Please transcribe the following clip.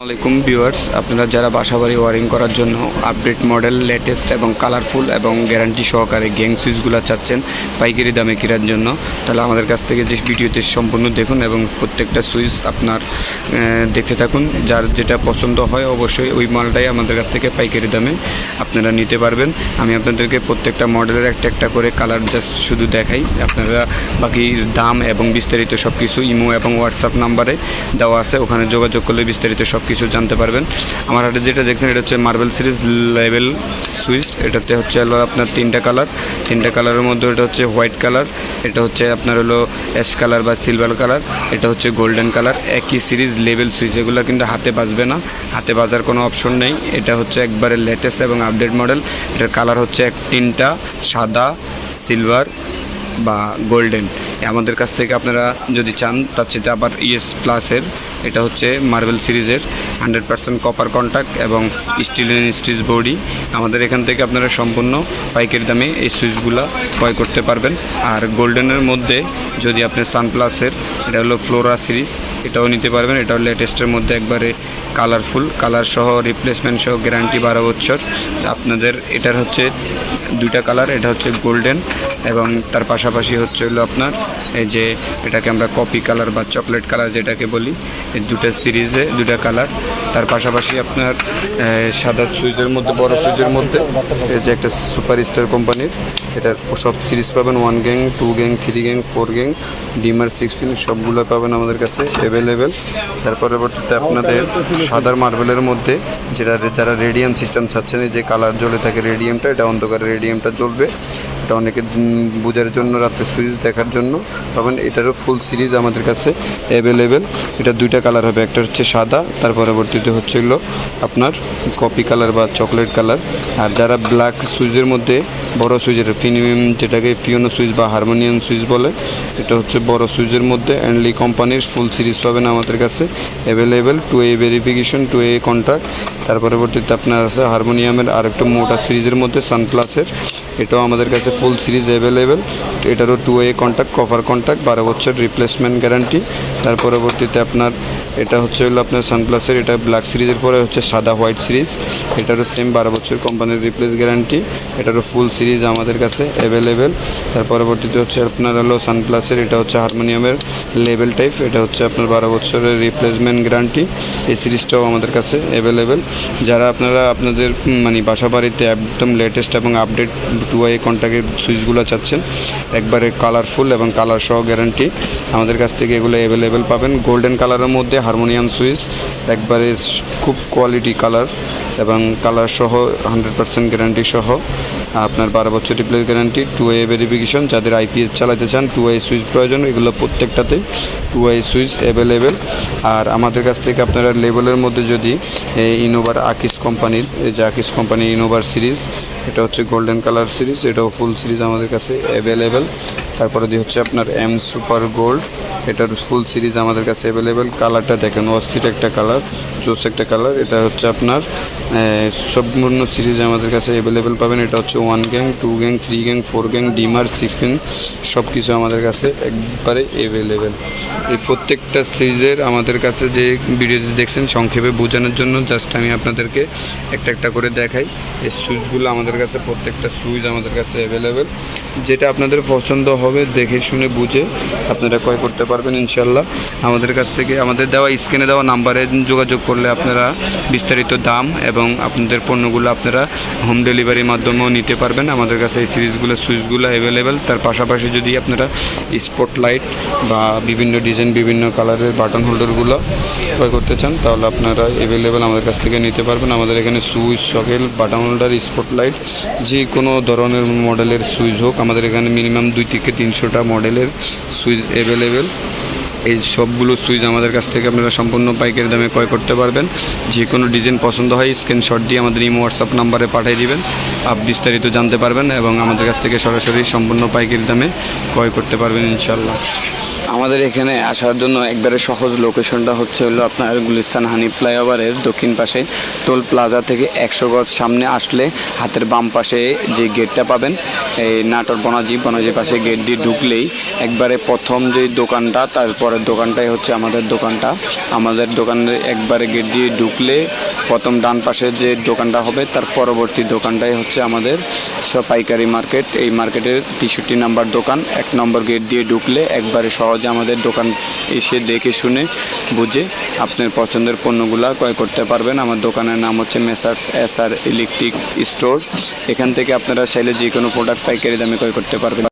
আসসালামাইকুম ভিউয়ার্স, আপনারা যারা বাসাবাড়ি ওয়ারিং করার জন্য আপডেট মডেল, লেটেস্ট এবং কালারফুল এবং গ্যারান্টি সহকারে গ্যাং সুইচগুলো চাচ্ছেন পাইকারি দামে কেনার জন্য, তাহলে আমাদের কাছ থেকে যে ভিডিওতে সম্পূর্ণ দেখুন এবং প্রত্যেকটা সুইচ আপনার দেখতে থাকুন। যার যেটা পছন্দ হয় অবশ্যই ওই মালটাই আমাদের কাছ থেকে পাইকারি দামে আপনারা নিতে পারবেন। আমি আপনাদেরকে প্রত্যেকটা মডেলের একটা একটা করে কালার জাস্ট শুধু দেখাই, আপনারা বাকি দাম এবং বিস্তারিত সব কিছু ইমো এবং হোয়াটসঅ্যাপ নাম্বারে দেওয়া আছে, ওখানে যোগাযোগ করলে বিস্তারিত সব কিছু জানতে পারবেন। আমার হাতে যেটা দেখছেন এটা হচ্ছে মার্বেল সিরিজ লেভেল সুইচ। এটাতে হচ্ছে হলো আপনার তিনটা কালারের মধ্যে এটা হচ্ছে হোয়াইট কালার, এটা হচ্ছে আপনার হলো অ্যাশ কালার বা সিলভার কালার, এটা হচ্ছে গোল্ডেন কালার। একই সিরিজ লেভেল সুইচ, এগুলো কিন্তু হাতে বাজবে না, হাতে বাজার কোনো অপশন নেই। এটা হচ্ছে একবারে লেটেস্ট এবং আপডেট মডেল। এটার কালার হচ্ছে তিনটা, সাদা, সিলভার বা গোল্ডেন। আমাদের কাছ থেকে আপনারা যদি চান তার চেয়ে আবার ইএস প্লাসের, এটা হচ্ছে মার্বেল সিরিজের 100% কপার কন্ট্যাক্ট এবং স্টিল অ্যান্ড স্টিচ বডি। আমাদের এখান থেকে আপনারা সম্পূর্ণ পাইকারি দামে এই সুইচগুলো ক্রয় করতে পারবেন। আর গোল্ডেনের মধ্যে যদি আপনি সানপ্লাসের, এটা হলো ফ্লোরা সিরিজ, এটাও নিতে পারবেন। এটাও লেটেস্টের মধ্যে একবারে কালারফুল, কালার সহ রিপ্লেসমেন্ট সহ গ্যারান্টি 12 বছর আপনাদের। এটার হচ্ছে দুইটা কালার, এটা হচ্ছে গোল্ডেন এবং তার পাশাপাশি হচ্ছে হলো আপনার এই যে এটাকে আমরা কপি কালার বা চকলেট কালার যেটাকে বলি, এই দুটো সিরিজে দুটা কালার। তার পাশাপাশি আপনার সাদা সুইচের মধ্যে, বড় সুইচের মধ্যে এই যে একটা সুপার স্টার কোম্পানির, এটার সব সিরিজ পাবেন, 1 gang, 2 gang, 3 gang, 4 gang, dimmer 6 pin সবগুলো পাবেন আমাদের কাছে অ্যাভেলেবেল। তার পরবর্তীতে আপনাদের সাদার মার্বেলের মধ্যে যারা রেডিয়াম সিস্টেম চাচ্ছেন, এই যে কালার জ্বলে থাকে রেডিয়ামটা, এটা অন্ধকারে রেডিয়ামটা জ্বলবে, এটা অনেকে বোঝার জন্য, রাত্রে সুইচ দেখার জন্য পাবেন। এটারও ফুল সিরিজ আমাদের কাছে অ্যাভেলেবেল। এটা দুইটা কালার হবে, একটা হচ্ছে সাদা, তার পরবর্তীতে হচ্ছে হলো আপনার কপি কালার বা চকলেট কালার। আর যারা ব্ল্যাক সুইচের মধ্যে, বড় সুইচের প্রিমিয়াম যেটাকে ফিওনো সুইচ বা হারমোনিয়াম সুইচ বলে, এটা হচ্ছে বড় সুইচের মধ্যে অ্যান্ডলি কোম্পানির ফুল সিরিজ পাবেন আমাদের কাছে available. 2A verification, 2A contract. তার পরবর্তীতে আপনার আছে হারমোনিয়ামের আরেকটা মোটা সিরিজের মধ্যে সানপ্লাসের, এটাও আমাদের কাছে ফুল সিরিজ অ্যাভেলেবেল। এটারও 2A কন্ট্যাক্ট, কভার কন্ট্যাক্ট, 12 বছর রিপ্লেসমেন্ট গ্যারান্টি। তার পরবর্তীতে আপনার এটা হচ্ছে হলো আপনার সানপ্লাসের, এটা ব্ল্যাক সিরিজের পরে হচ্ছে সাদা হোয়াইট সিরিজ, এটারও সেম 12 বছর কোম্পানির রিপ্লেস গ্যারান্টি। এটারও ফুল সিরিজ আমাদের কাছে অ্যাভেলেবেল। তার পরবর্তীতে হচ্ছে আপনার হলো সানপ্লাসের, এটা হচ্ছে হারমোনিয়ামের লেভেল টাইপ, এটা হচ্ছে আপনার 12 বছরের রিপ্লেসমেন্ট গ্যারান্টি। এই সিরিজটাও আমাদের কাছে অ্যাভেলেবেল। যারা আপনারা আপনাদের মানে বাসা বাড়িতে একদম লেটেস্ট এবং আপডেট 2A কন্ট্যাক্টের সুইচগুলো চাচ্ছেন, একবারে কালারফুল এবং কালার সহ গ্যারান্টি, আমাদের কাছ থেকে এগুলো অ্যাভেলেবেল পাবেন। গোল্ডেন কালারের মধ্যে হারমোনিয়াম সুইচ, একবারে খুব কোয়ালিটি কালার এবং কালার সহ 100% গ্যারান্টি সহ আপনার 12 বছর রিপ্লেস গ্যারান্টি। 2A ভেরিফিকেশন, যাদের IPS চালাতে চান, 2A সুইচ প্রয়োজন, এগুলো প্রত্যেকটাতে 2A সুইচ অ্যাভেলেবেল। আর আমাদের কাছ থেকে আপনারা লেভেলের মধ্যে যদি ইনোভার আকিস কোম্পানির, এই যে আকিস কোম্পানি ইনোভার সিরিজ, এটা হচ্ছে গোল্ডেন কালার সিরিজ, এটাও ফুল সিরিজ আমাদের কাছে অ্যাভেলেবেল। তারপরে দিয়ে হচ্ছে আপনার এম সুপার গোল্ড, এটার ফুল সিরিজ আমাদের কাছে অ্যাভেলেবেল। কালারটা দেখেন, অস্থির একটা কালার, জোস একটা কালার। এটা হচ্ছে আপনার সম্পূর্ণ সিরিজ আমাদের কাছে অ্যাভেলেবেল পাবেন। এটা হচ্ছে 1 gang, 2 gang, 3 gang, 4 gang, dimmer 6 pin সব কিছু আমাদের কাছে একবারে অ্যাভেলেবেল। এই প্রত্যেকটা সিরিজের আমাদের কাছে যে ভিডিওতে দেখছেন, সংক্ষেপে বোঝানোর জন্য জাস্ট আমি আপনাদেরকে একটা একটা করে দেখাই। এই সুইচগুলো আমাদের কাছে, প্রত্যেকটা সুইচ আমাদের কাছে অ্যাভেলেবেল। যেটা আপনাদের পছন্দ হবে দেখে শুনে বুঝে আপনারা ক্রয় করতে পারবেন ইনশাল্লাহ আমাদের কাছ থেকে। আমাদের দেওয়া স্ক্রিনে দেওয়া নাম্বারে যোগাযোগ করলে আপনারা বিস্তারিত দাম এবং আপনাদের পণ্যগুলো আপনারা হোম ডেলিভারির মাধ্যমেও নিতে পারবেন। আমাদের কাছে এই সিরিজগুলো, সুইচগুলো অ্যাভেলেবেল। তার পাশাপাশি যদি আপনারা স্পটলাইট বা বিভিন্ন ডিজাইন, বিভিন্ন কালারের বাটন হোল্ডারগুলো ক্রয় করতে চান, তাহলে আপনারা অ্যাভেলেবেল আমাদের কাছ থেকে নিতে পারবেন। আমাদের এখানে switch, socket, button holder, spotlight, যে কোনো ধরনের মডেলের সুইচ হোক, আমাদের এখানে মিনিমাম 2 থেকে 300টা মডেলের সুইচ অ্যাভেলেবেল। এই সবগুলো সুইচ আমাদের কাছ থেকে আপনারা সম্পূর্ণ পাইকারি দামে ক্রয় করতে পারবেন। যে কোনো ডিজাইন পছন্দ হয় স্ক্রিনশট দিয়ে আমাদের ইমো হোয়াটসঅ্যাপ নাম্বারে পাঠিয়ে দিবেন, বিস্তারিত জানতে পারবেন এবং আমাদের কাছ থেকে সরাসরি সম্পূর্ণ পাইকারি দামে ক্রয় করতে পারবেন ইনশাল্লাহ। আমাদের এখানে আসার জন্য একবারে সহজ লোকেশনটা হচ্ছে হলো আপনার গুলিস্তান হানি ফ্লাইওভারের দক্ষিণ পাশে টোল প্লাজা থেকে 100 গজ সামনে আসলে হাতের বাম পাশে যে গেটটা পাবেন, এই নাটোর বনাজি পাশে গেট দিয়ে ঢুকলেই একবারে প্রথম যে দোকানটা, তারপরের দোকানটাই হচ্ছে আমাদের দোকানটা। আমাদের দোকানে একবারে গেট দিয়ে ঢুকলে প্রথম ডান পাশে যে দোকানটা হবে, তার পরবর্তী দোকানটাই হচ্ছে আমাদের সব পাইকারি মার্কেট। এই মার্কেটের 63 নম্বর দোকান, 1 নম্বর গেট দিয়ে ঢুকলে একবারে সহজে আমাদের দোকান এসে দেখে শুনে বুঝে আপনার পছন্দের পণ্যগুলো ক্রয় করতে পারবেন। আমার দোকানের নাম হচ্ছে মেসার্স SR ইলেকট্রিক স্টোর। এখান থেকে আপনারা চাইলে যে কোনো প্রোডাক্ট পাইকারি দামে ক্রয় করতে পারবেন।